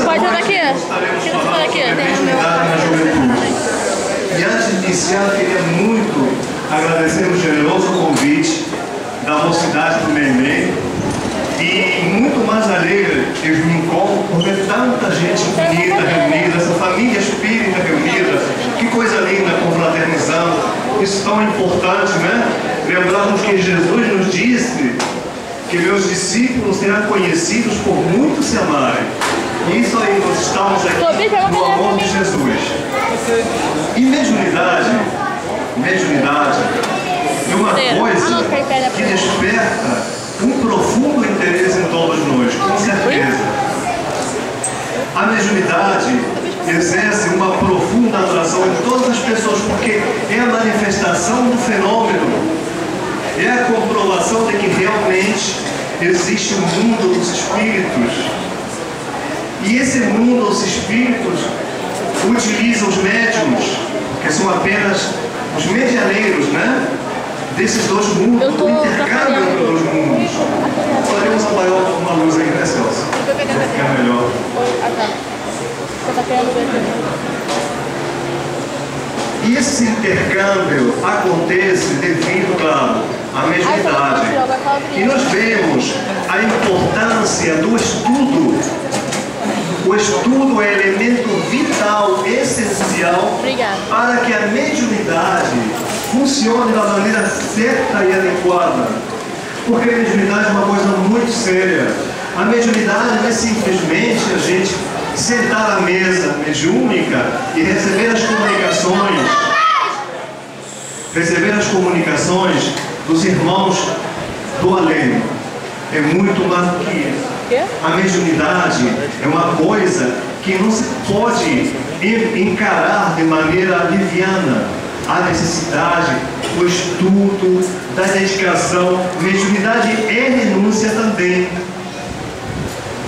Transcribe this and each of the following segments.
Pode andar aqui? Tira essa daqui. Na juventude. E antes de iniciar, eu queria muito agradecer o generoso convite da mocidade do Meimei. E muito mais alegre eu me encontro por ver tanta gente bonita reunida, essa família espírita reunida. Que coisa linda, confraternizando. Isso é tão importante, né? Lembrarmos que Jesus nos disse que meus discípulos serão conhecidos por muito se amarem. E isso aí, nós estamos aqui no amor de Jesus. E mediunidade é uma coisa que desperta um profundo interesse em todos nós, com certeza. A mediunidade exerce uma profunda atração em todas as pessoas, porque é a manifestação do fenômeno, é a comprovação de que realmente existe um mundo dos espíritos. E esse mundo dos espíritos utiliza os médiuns, que são apenas os medianeiros, né? Desses dois mundos, do intercâmbio entre os mundos. Podemos apagar uma luz aí, né, Celso? Fica melhor. E esse intercâmbio acontece devido, claro, à mediunidade. E nós vemos a importância do estudo. O estudo é elemento vital, essencial, para que a mediunidade funcione da maneira certa e adequada. Porque a mediunidade é uma coisa muito séria. A mediunidade não é simplesmente a gente sentar à mesa mediúnica e receber as comunicações dos irmãos do além. É muito mais do que isso. A mediunidade é uma coisa que não se pode encarar de maneira liviana. A necessidade, o estudo, da dedicação. Mediunidade é renúncia também.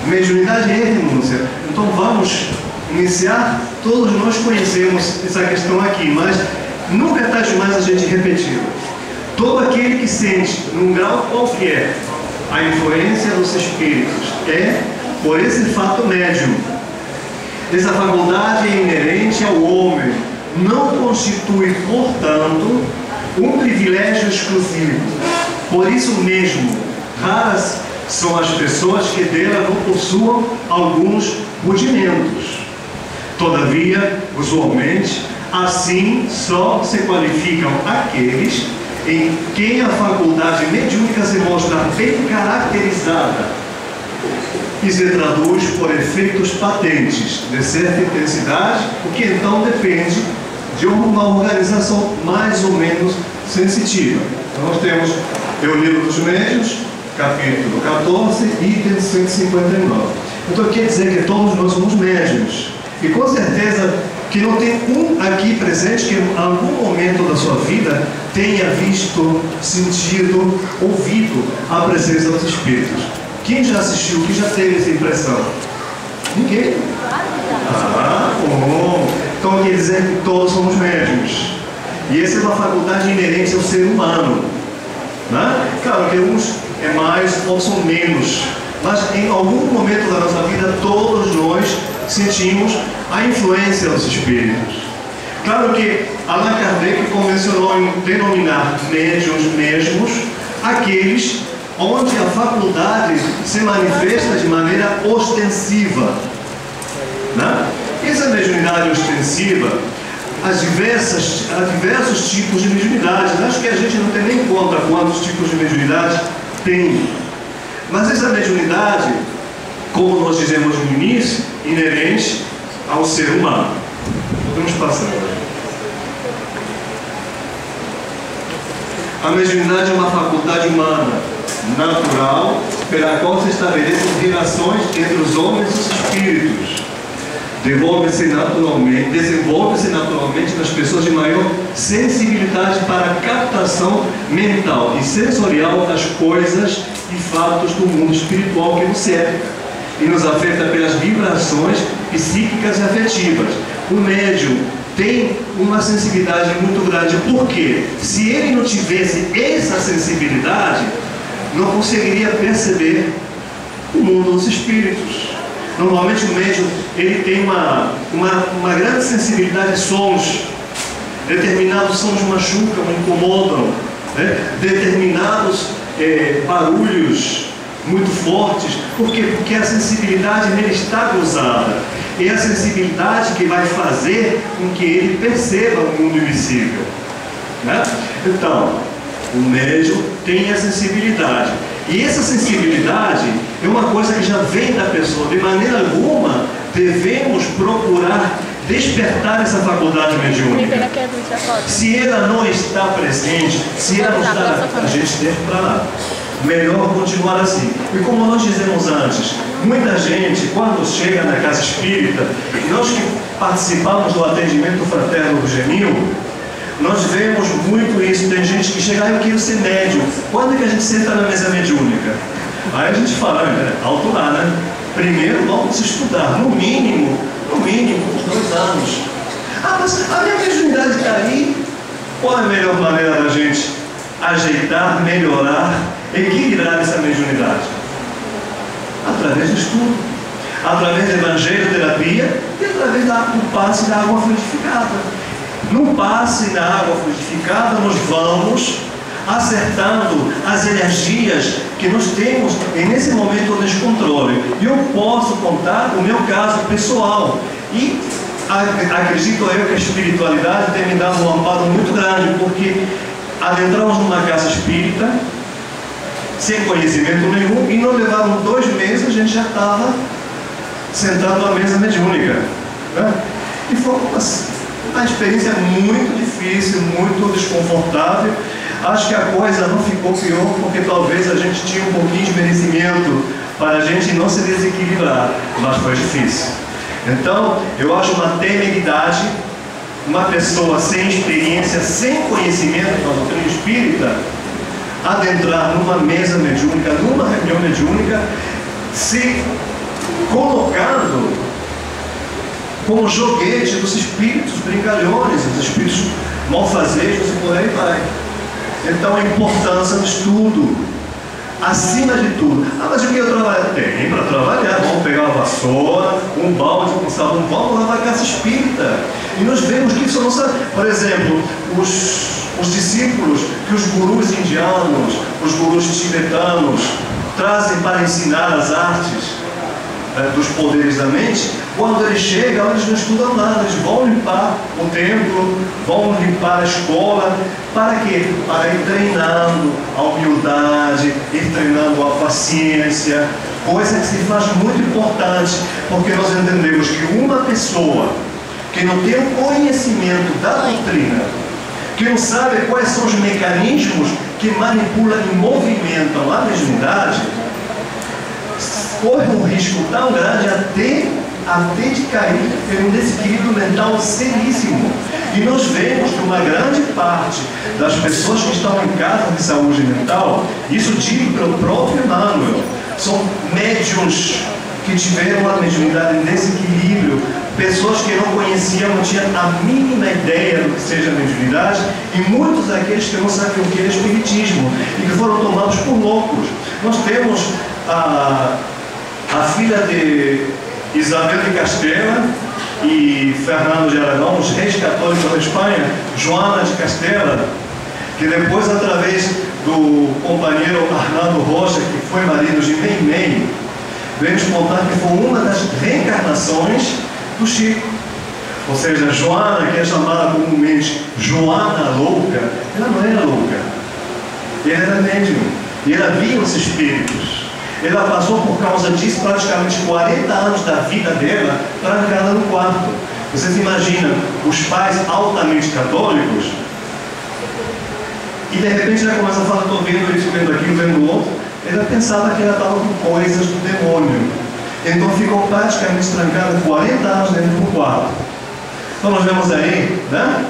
Mediunidade é renúncia. Então vamos iniciar. Todos nós conhecemos essa questão aqui, mas nunca está demais a gente repetir. Todo aquele que sente, num grau qualquer, a influência dos espíritos é por esse fato médium. Essa faculdade é inerente ao homem. Não constitui, portanto, um privilégio exclusivo. Por isso mesmo, raras são as pessoas que dela não possuam alguns rudimentos. Todavia, usualmente, assim só se qualificam aqueles em quem a faculdade mediúnica se mostra bem caracterizada e se traduz por efeitos patentes de certa intensidade, o que então depende de uma organização mais ou menos sensitiva. Então, nós temos o Livro dos Médiuns, capítulo 14, item 159. Então, quer dizer que todos nós somos médiuns. E com certeza que não tem um aqui presente que em algum momento da sua vida tenha visto, sentido, ouvido a presença dos Espíritos. Quem já assistiu, quem já teve essa impressão? Ninguém? Bom. Então quer dizer que todos somos médiuns. E essa é uma faculdade inerente ao ser humano, né? Claro que uns é mais, outros são menos. Mas em algum momento da nossa vida, todos nós sentimos a influência dos espíritos. Claro que Allan Kardec convencionou em denominar médiuns mesmos aqueles onde a faculdade se manifesta de maneira ostensiva, né? Essa mediunidade ostensiva, há diversos tipos de mediunidade. Acho que a gente não tem nem conta quantos tipos de mediunidade tem. Mas essa mediunidade, como nós dizemos no início, inerente ao ser humano. Vamos passar. A mediunidade é uma faculdade humana, natural, pela qual se estabelecem relações entre os homens e os espíritos. Desenvolve-se naturalmente nas pessoas de maior sensibilidade para a captação mental e sensorial das coisas e fatos do mundo espiritual que nos cerca e nos afeta pelas vibrações psíquicas e afetivas. O médium tem uma sensibilidade muito grande, porque se ele não tivesse essa sensibilidade, não conseguiria perceber o mundo dos espíritos. Normalmente o médium ele tem uma grande sensibilidade a sons. Determinados sons machucam, incomodam, né? Determinados barulhos muito fortes. Por quê? Porque a sensibilidade nele está gozada. É a sensibilidade que vai fazer com que ele perceba o mundo invisível, né? Então, o médium tem a sensibilidade. E essa sensibilidade é uma coisa que já vem da pessoa. De maneira alguma, devemos procurar despertar essa faculdade mediúnica. Se ela não está presente, se ela não está, a gente deve para lá. Melhor continuar assim. E como nós dizemos antes, muita gente, quando chega na casa espírita, nós que participamos do atendimento fraterno do Genil, nós vemos muito isso. Tem gente que chega, eu quero ser médium. Quando é que a gente senta na mesa mediúnica? Aí a gente fala, alto lá, né? Primeiro vamos estudar, no mínimo, uns 2 anos. Ah, mas a minha mediunidade está aí. Qual é a melhor maneira da gente ajeitar, melhorar, equilibrar essa mediunidade? Através do estudo, através do evangelho, terapia e através do passe da água fluidificada. No passe da água fluidificada, nós vamos acertando as energias que nós temos e nesse momento o descontrole. E eu posso contar o meu caso pessoal. E acredito eu que a espiritualidade tem me dado um amparo muito grande, porque adentramos numa casa espírita sem conhecimento nenhum e não levaram 2 meses, a gente já estava sentado à mesa mediúnica, né? E foi uma experiência muito difícil, muito desconfortável. Acho que a coisa não ficou pior porque talvez a gente tinha um pouquinho de merecimento para a gente não se desequilibrar, mas foi difícil. Então, eu acho uma temeridade uma pessoa sem experiência, sem conhecimento da doutrina espírita, adentrar numa mesa mediúnica, numa reunião mediúnica, se colocando como joguete dos espíritos brincalhões, dos espíritos malfazejos e por aí vai. Então a importância do estudo, acima de tudo. Ah, mas o que eu trabalho? Tem para trabalhar, vamos pegar uma vassoura, um balde com sabão, vamos lavar a casa espírita. E nós vemos que isso não sabe. Por exemplo, os discípulos que os gurus indianos, os gurus tibetanos trazem para ensinar as artes dos poderes da mente, quando eles chegam, eles não estudam nada, eles vão limpar o templo, vão limpar a escola, para quê? Para ir treinando a humildade, ir treinando a paciência, coisa que se faz muito importante, porque nós entendemos que uma pessoa que não tem o conhecimento da doutrina, que não sabe quais são os mecanismos que manipulam e movimentam a mediunidade, corre um risco tão grande até de cair em um desequilíbrio mental seríssimo. E nós vemos que uma grande parte das pessoas que estão em casa de saúde mental, isso dito pelo próprio Emmanuel, são médiuns que tiveram a mediunidade em desequilíbrio, pessoas que não conheciam, não tinham a mínima ideia do que seja a mediunidade, e muitos daqueles que não sabiam o que era espiritismo e que foram tomados por loucos. Nós temos a filha de Isabel de Castela e Fernando de Aragão, os reis católicos da Espanha, Joana de Castela, que depois, através do companheiro Arnaldo Rocha, que foi marido de Meimei, vemos contar que foi uma das reencarnações do Chico. Ou seja, Joana, que é chamada comumente Joana Louca, ela não era louca, ela era médium, e ela via os espíritos. Ela passou, por causa disso, praticamente 40 anos da vida dela trancada no quarto. Vocês imaginam os pais altamente católicos e de repente ela começa a falar, estou vendo isso, vendo aquilo, vendo o outro. Ela pensava que ela estava com coisas do demônio. Então ficou praticamente trancada 40 anos dentro do quarto. Então nós vemos aí, né?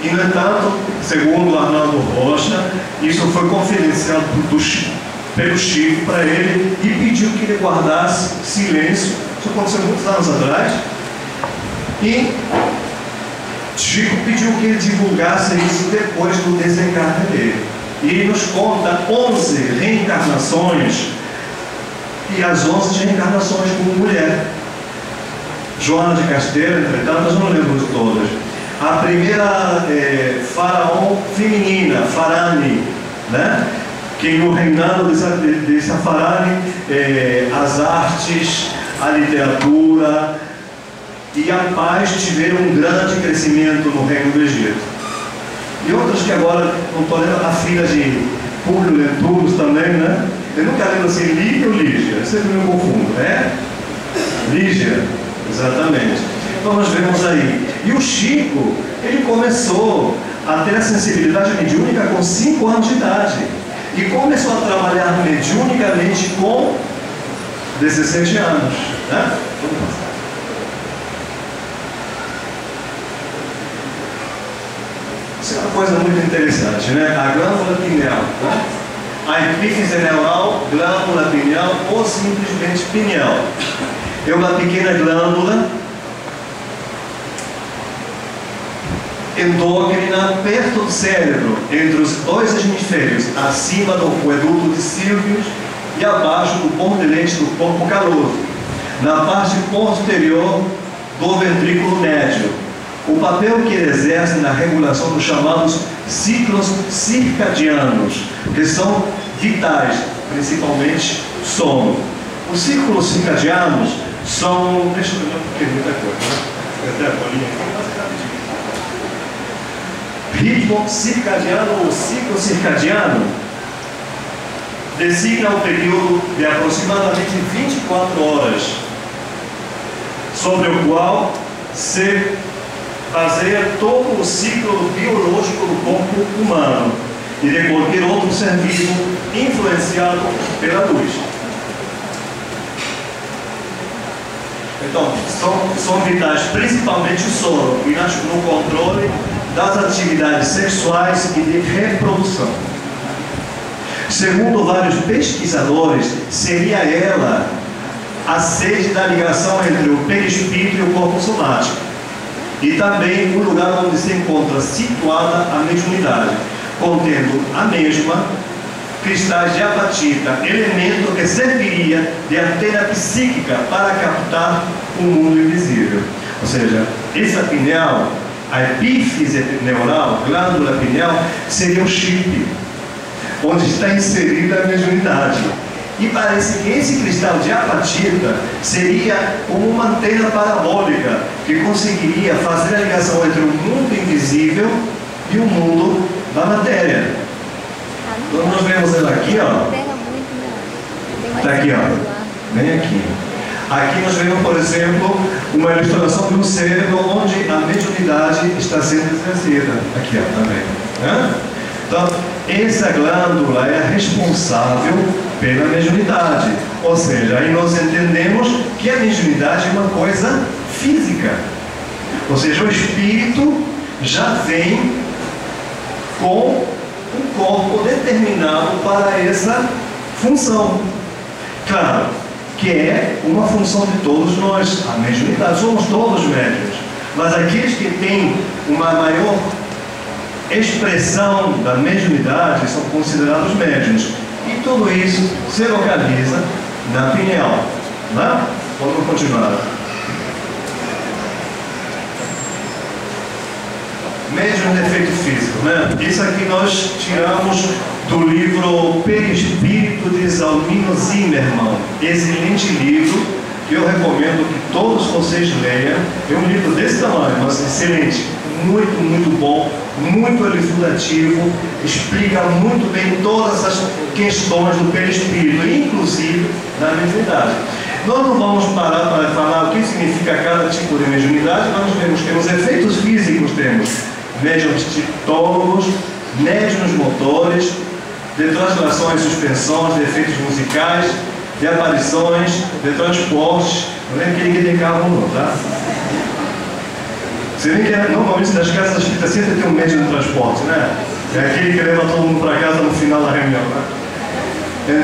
E no entanto, segundo Arnaldo Rocha, isso foi confidenciado pelo Chico para ele e pediu que ele guardasse silêncio. Isso aconteceu muitos anos atrás. E Chico pediu que ele divulgasse isso depois do desencarne dele. E ele nos conta 11 reencarnações e as 11 reencarnações como mulher. Joana de Casteiro, entretanto, eu não lembro de todas. A primeira faraó feminina, Farani, né? Que no reinado de Safarani, as artes, a literatura e a paz tiveram um grande crescimento no reino do Egito. E outras que agora, não estou lendo, a filha de Públio Lentulus também, né? Eu nunca lembro assim, Lídia ou Lígia, eu sempre me confundo, Lígia, exatamente. Então nós vemos aí. E o Chico, ele começou a ter a sensibilidade mediúnica com 5 anos de idade. E começou a trabalhar mediunicamente com 17 anos. Né? Vamos passar. Isso é uma coisa muito interessante, né? A glândula pineal, né? A epífise neural, glândula pineal ou simplesmente pineal. É uma pequena glândula endócrina perto do cérebro, entre os 2 hemisférios, acima do aqueduto de Sylvius e abaixo do bordelete do corpo caloso, na parte posterior do ventrículo médio. O papel que ele exerce na regulação dos chamados ciclos circadianos, que são vitais, principalmente sono. Os ciclos circadianos são... Deixa eu ver porque é muita coisa, né? Até a bolinha aqui. Ritmo circadiano ou ciclo circadiano designa um período de aproximadamente 24 horas, sobre o qual se baseia todo o ciclo biológico do corpo humano e de qualquer outro ser vivo influenciado pela luz. Então, são vitais principalmente o sono e no controle das atividades sexuais e de reprodução. Segundo vários pesquisadores, seria ela a sede da ligação entre o perispírito e o corpo somático, e também o lugar onde se encontra situada a mediunidade, contendo a mesma cristais de apatita, elemento que serviria de antena psíquica para captar o mundo invisível. Ou seja, essa pineal, a epífise neural, glândula pineal, seria o chip onde está inserida a mediunidade. E parece que esse cristal de apatita seria como uma antena parabólica que conseguiria fazer a ligação entre o mundo invisível e o mundo da matéria. Então nós vemos ela aqui, ó. Está aqui, ó. Bem aqui. Aqui nós vemos, por exemplo, uma ilustração de um cérebro onde a mediunidade está sendo exercida. Aqui, ó, também. Né? Então, essa glândula é responsável pela mediunidade. Ou seja, aí nós entendemos que a mediunidade é uma coisa física. Ou seja, o espírito já vem com um corpo determinado para essa função. Claro que é uma função de todos nós, a mediunidade, somos todos médiuns, mas aqueles que têm uma maior expressão da mediunidade são considerados médiuns, e tudo isso se localiza na pineal, né? Vamos continuar. Médium de efeito físico, né? Isso aqui nós tiramos do livro Perispírito de Zalmino Zimmermann. Excelente livro, que eu recomendo que todos vocês leiam. É um livro desse tamanho, mas excelente, muito, muito bom, muito elucidativo, explica muito bem todas as questões do perispírito, inclusive da mediunidade. Nós não vamos parar para falar o que significa cada tipo de mediunidade. Nós temos efeitos físicos, temos médiuns títólogos, médiuns motores, de translações, suspensões, de efeitos musicais, de aparições, de transportes. Não é aquele que tem carro não, tá? Você vê que normalmente nas casas da espírita sempre tem um médium de transporte, né? É aquele que leva todo mundo para casa no final da reunião, né?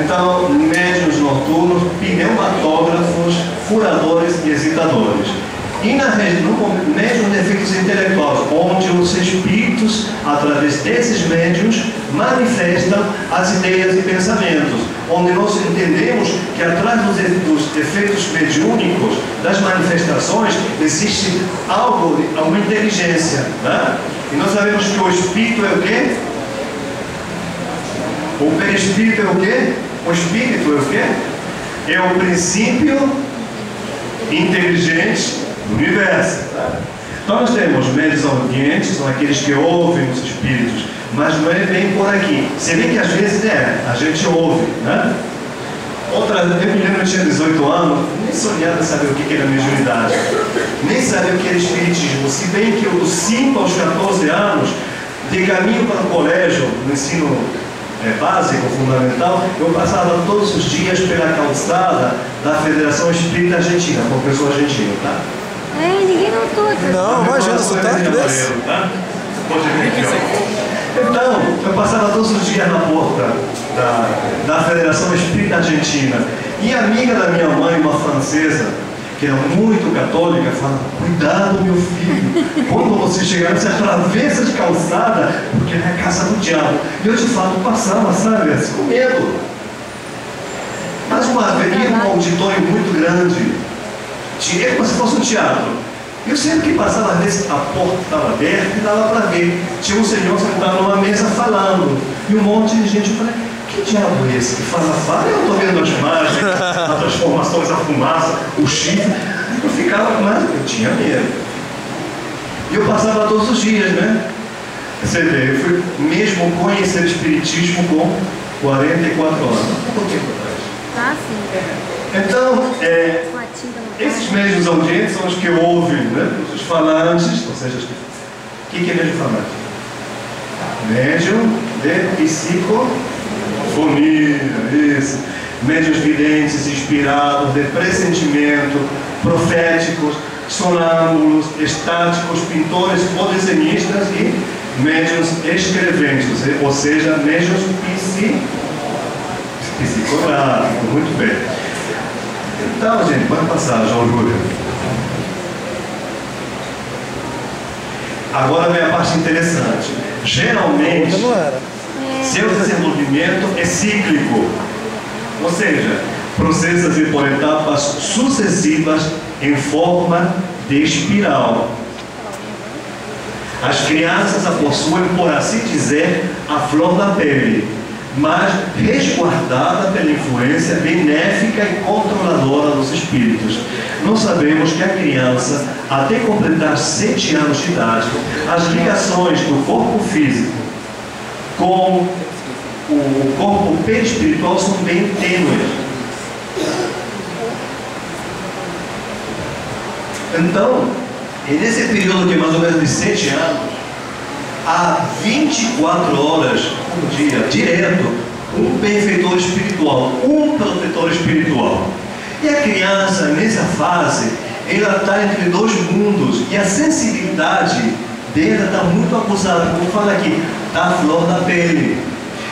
Então, médiuns noturnos, pneumatógrafos, furadores e excitadores. E no médium de efeitos intelectuais, onde os espíritos, através desses médiuns, manifestam as ideias e pensamentos. onde nós entendemos que atrás dos efeitos mediúnicos, das manifestações, existe algo, alguma inteligência, né? E nós sabemos que o espírito é o quê? O perispírito é o quê? O espírito é o quê? É o princípio inteligente do universo. Tá? Então nós temos médios audientes, são aqueles que ouvem os espíritos, mas não é bem por aqui. Se bem que às vezes a gente ouve, né? Eu me lembro que eu tinha 18 anos, nem sonhava saber o que era mediunidade, nem sabia o que era espiritismo. Se bem que eu, dos 5 aos 14 anos, de caminho para o colégio, no ensino básico, fundamental, eu passava todos os dias pela calçada da Federação Espírita Argentina, professor argentino, tá? Ninguém notou. Não, imagina, você tá aqui desse. Tá? Pode vir aqui, ó. Então, eu passava todos os dias na porta da Federação Espírita Argentina. E a amiga da minha mãe, uma francesa, que era muito católica, fala: cuidado, meu filho, quando você chegar, você atravessa de calçada, porque é a casa do diabo. E eu de fato passava, sabe, assim, com medo. Mas uma avenida, um auditório muito grande, tinha como se fosse um teatro. Eu sempre que passava, às vezes a porta estava aberta e dava para ver. Tinha um senhor sentado numa mesa falando, e um monte de gente. Eu falei: que diabo é esse que fala? Eu estou vendo as imagens, as transformações, a fumaça, o chifre. Eu ficava, mas eu tinha medo. E eu passava todos os dias, né? Você vê, eu fui mesmo conhecer o espiritismo com 44 anos. Um pouquinho atrás. Sim. Então, esses médiuns audientes são os que ouvem, né? Os falantes, ou seja, o que é médium falante? Médium de psicofonia, isso. Médiuns videntes, inspirados, de pressentimento, proféticos, sonâmbulos, estáticos, pintores ou desenhistas e médiuns escreventes, ou seja, médiuns psicográficos. Muito bem. Então, gente, pode passar, João Júlio. Agora vem a parte interessante. Geralmente, seu desenvolvimento é cíclico, ou seja, processa-se por etapas sucessivas em forma de espiral. As crianças a possuem, por assim dizer, a flor da pele, mas resguardada pela influência benéfica e controladora dos espíritos. Nós sabemos que a criança, até completar 7 anos de idade, as ligações do corpo físico com o corpo perispiritual são bem tênues. Então, nesse período de mais ou menos de 7 anos, há 24 horas por dia, direto, um benfeitor espiritual, um protetor espiritual. E a criança, nessa fase, ela está entre 2 mundos, e a sensibilidade dela está muito acusada, como fala aqui, da flor da pele.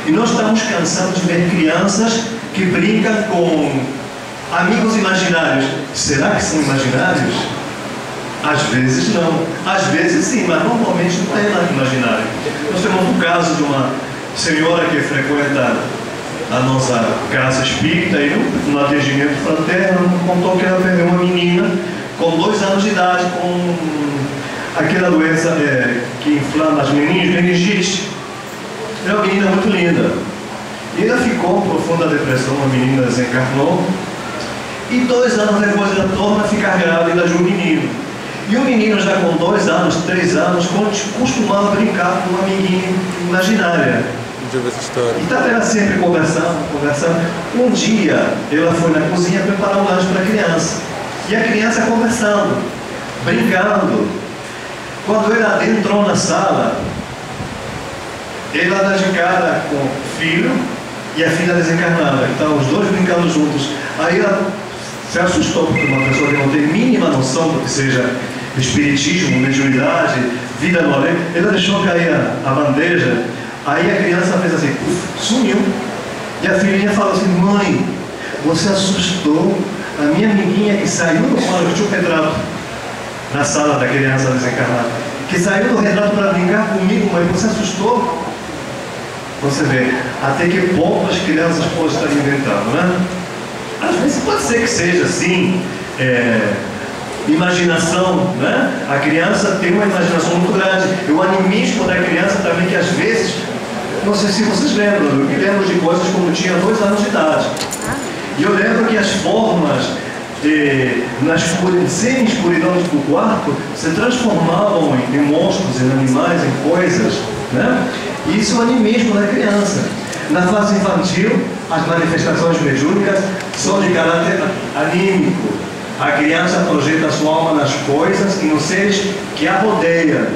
E nós estamos cansados de ver crianças que brincam com amigos imaginários. Será que são imaginários? Às vezes não, às vezes sim, mas normalmente não é nada imaginário. Nós temos um caso de uma senhora que frequenta a nossa casa espírita e no atendimento fraterno contou que ela perdeu uma menina com 2 anos de idade com aquela doença que inflama as meningite. É uma menina muito linda. E ela ficou em profunda depressão, a menina desencarnou. E 2 anos depois ela torna a ficar grávida de um menino. E o menino já com 2 anos, 3 anos, costumava brincar com uma amiguinha imaginária. E estava ela sempre conversando. Um dia ela foi na cozinha preparar um lanche para a criança. E a criança conversando, brincando. Quando ela entrou na sala, ela dá de cara com o filho e a filha desencarnada. Então os 2 brincando juntos. Aí ela se assustou, porque uma pessoa que não tem mínima noção do que seja espiritismo, mediunidade, vida no além, ela deixou cair a bandeja. Aí a criança fez assim, sumiu. E a filhinha falou assim: mãe, você assustou a minha amiguinha que saiu do quadro, que tinha um retrato na sala da criança desencarnada, que saiu do retrato para brincar comigo, mãe, você assustou? Você vê até que ponto as crianças podem estar inventando, né? Às vezes pode ser que seja assim, imaginação, né? A criança tem uma imaginação muito grande. E o animismo da criança também, que às vezes, não sei se vocês lembram, eu me lembro de coisas quando tinha 2 anos de idade. E eu lembro que as formas na semi-escuridão do quarto se transformavam em monstros, em animais, em coisas, né? E isso é o animismo da criança. Na fase infantil, as manifestações mediúnicas são de caráter anímico. A criança projeta sua alma nas coisas e nos seres que a rodeiam.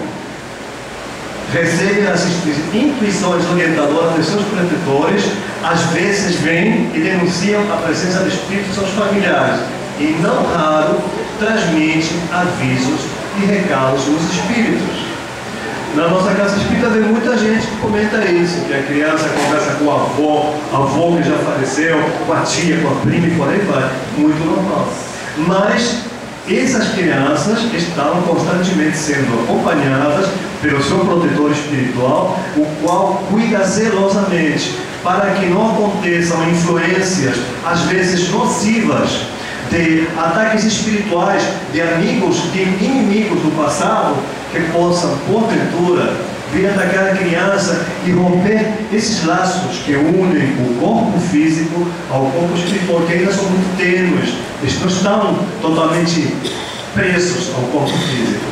Recebe as intuições orientadoras dos seus protetores, às vezes vêm e denunciam a presença de espíritos aos familiares. E não raro transmite avisos e recados dos espíritos. Na nossa casa espírita vem muita gente que comenta isso, que a criança conversa com a avó que já faleceu, com a tia, com a prima e por aí vai. Muito normal. Mas essas crianças estão constantemente sendo acompanhadas pelo seu protetor espiritual, o qual cuida zelosamente para que não aconteçam influências, às vezes nocivas, de ataques espirituais, de amigos, de inimigos do passado, que possam, porventura, vir atacar a criança e romper esses laços que unem o corpo físico ao corpo espiritual, que ainda são muito tênues, eles não estão totalmente presos ao corpo físico.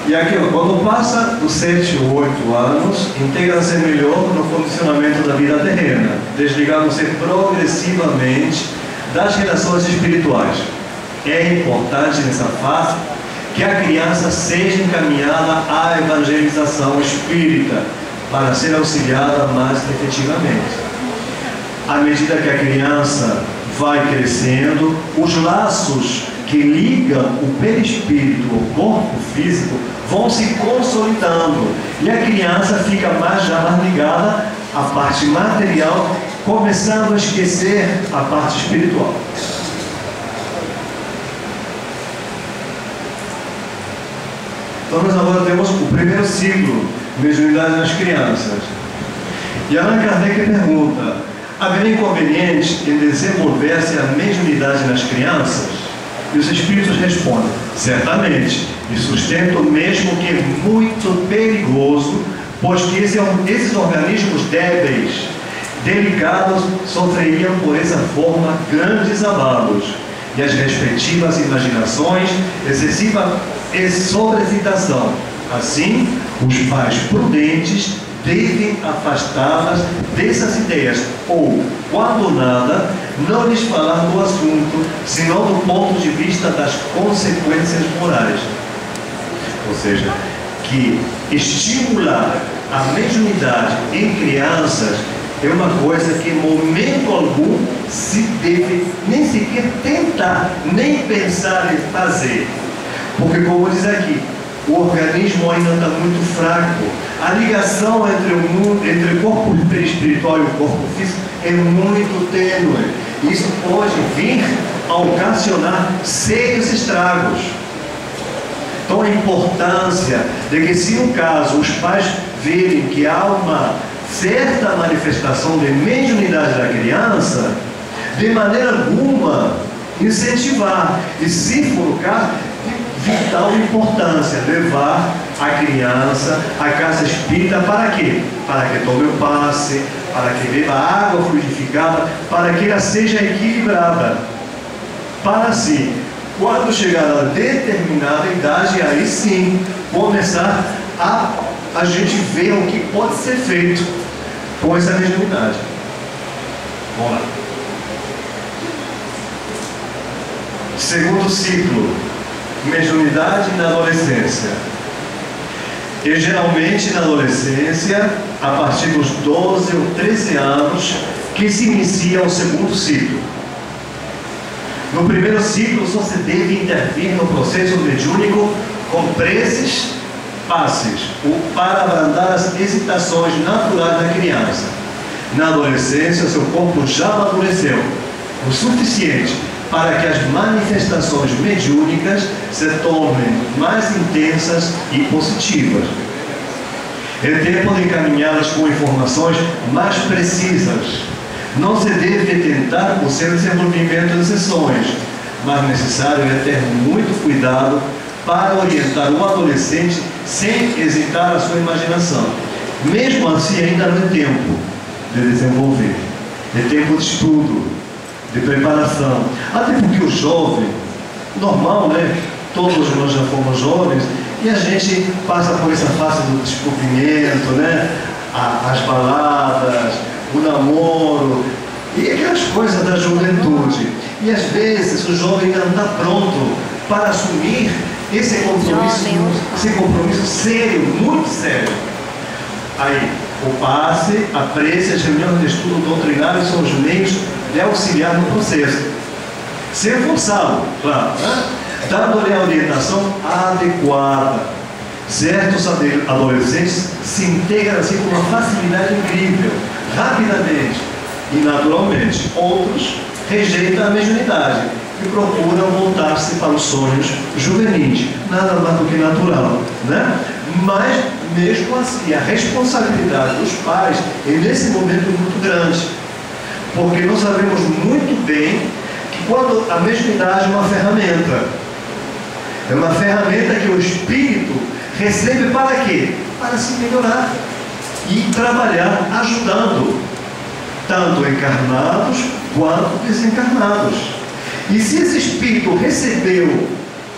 E aqui, quando passa dos 7 ou 8 anos, integra-se melhor no funcionamento da vida terrena, desligando-se progressivamente das relações espirituais. É importante nessa fase que a criança seja encaminhada à evangelização espírita para ser auxiliada mais efetivamente. À medida que a criança vai crescendo, os laços que ligam o perispírito ao corpo físico vão se consolidando e a criança fica mais ligada à parte material, começando a esquecer a parte espiritual. Então nós agora temos o primeiro ciclo de mediunidade nas crianças. E Allan Kardec pergunta: haverá inconveniente em desenvolver-se a mediunidade nas crianças? E os espíritos respondem: certamente, e sustentam mesmo que é muito perigoso, pois que esses organismos débeis, delicados, sofreriam por essa forma grandes abalos, e as respectivas imaginações, excessiva sobrecitação. Assim, os pais prudentes devem afastá-las dessas ideias, ou, quando nada, não lhes falar do assunto, senão do ponto de vista das consequências morais. Ou seja, que estimular a mediunidade em crianças é uma coisa que em momento algum se deve nem sequer tentar, nem pensar em fazer. Porque, como diz aqui, o organismo ainda está muito fraco. A ligação entre o corpo espiritual e o corpo físico é muito tênue. Isso pode vir a ocasionar sérios estragos. Então a importância de que, se no caso os pais verem que há uma certa manifestação de mediunidade da criança, de maneira alguma incentivar, e se for o caso, vital importância, levar a criança à casa espírita. Para quê? Para que tome o passe, para que beba água fluidificada, para que ela seja equilibrada, para assim, quando chegar a determinada idade, aí sim começar a gente ver o que pode ser feito com essa mediunidade. Vamos lá. Segundo ciclo, mediunidade na adolescência. E geralmente na adolescência, a partir dos 12 ou 13 anos, que se inicia o segundo ciclo. No primeiro ciclo, só se deve intervir no processo mediúnico com preces, passes, para abrandar as hesitações naturais da criança. Na adolescência, seu corpo já amadureceu o suficiente para que as manifestações mediúnicas se tornem mais intensas e positivas. É tempo de encaminhá-las com informações mais precisas. Não se deve tentar o seu desenvolvimento de sessões, mas necessário é ter muito cuidado para orientar o adolescente sem hesitar a sua imaginação. Mesmo assim, ainda não é tempo de desenvolver. É tempo de estudo, de preparação. Até porque o jovem, normal, né? Todos nós já fomos jovens e a gente passa por essa fase do descobrimento, né? As baladas, o namoro e aquelas coisas da juventude. E às vezes o jovem ainda não está pronto para assumir esse compromisso sério, muito sério. Aí, o passe, a prece, as reuniões de estudo doutrinário são os meios de auxiliar no processo. Sem forçá-lo, claro, né? Dando-lhe a orientação adequada. Certos adolescentes se integram assim com uma facilidade incrível, rapidamente e naturalmente. Outros rejeitam a mediunidade e procuram voltar-se para os sonhos juvenis. Nada mais do que natural, né? Mas, mesmo assim, a responsabilidade dos pais é nesse momento muito grande. Porque nós sabemos muito bem que quando a mediunidade é uma ferramenta que o espírito recebe para quê? Para se melhorar e trabalhar ajudando tanto encarnados quanto desencarnados. E se esse espírito recebeu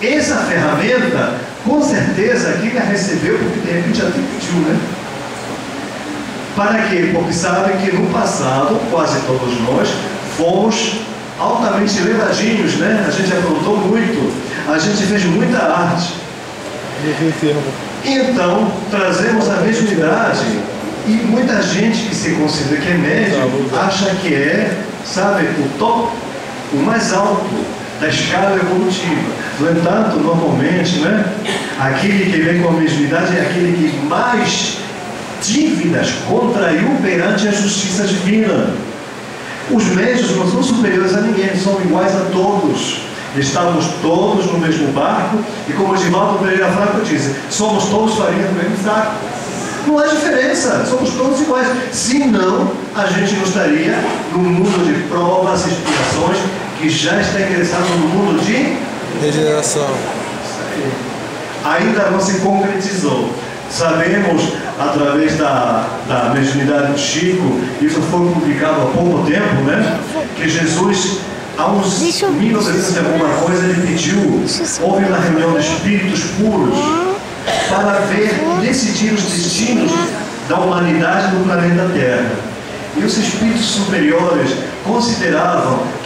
essa ferramenta, com certeza que ele a recebeu porque de repente já pediu, né? Para quê? Porque sabem que no passado, quase todos nós, fomos altamente levadinhos, né? A gente aprontou muito, a gente fez muita arte. Então, trazemos a mediunidade e muita gente que se considera que é médium acha que é, sabe, o top, o mais alto da escala evolutiva. No entanto, normalmente, né, aquele que vem com a mediunidade é aquele que mais dívidas contraiu perante a justiça divina. Os médiuns não são superiores a ninguém, são iguais a todos. Estamos todos no mesmo barco e, como Edivaldo Pereira Franco diz, somos todos farinha do mesmo saco. Não há diferença, somos todos iguais. Senão, a gente não estaria no mundo de provas e expiações que já está ingressado no mundo de regeneração. Ainda não se concretizou. Sabemos, através da mediunidade do Chico, isso foi publicado há pouco tempo, né? Que Jesus, há uns 1900 e alguma coisa, ele pediu, houve uma reunião de espíritos puros para ver e decidir os destinos da humanidade no planeta Terra. E os espíritos superiores consideravam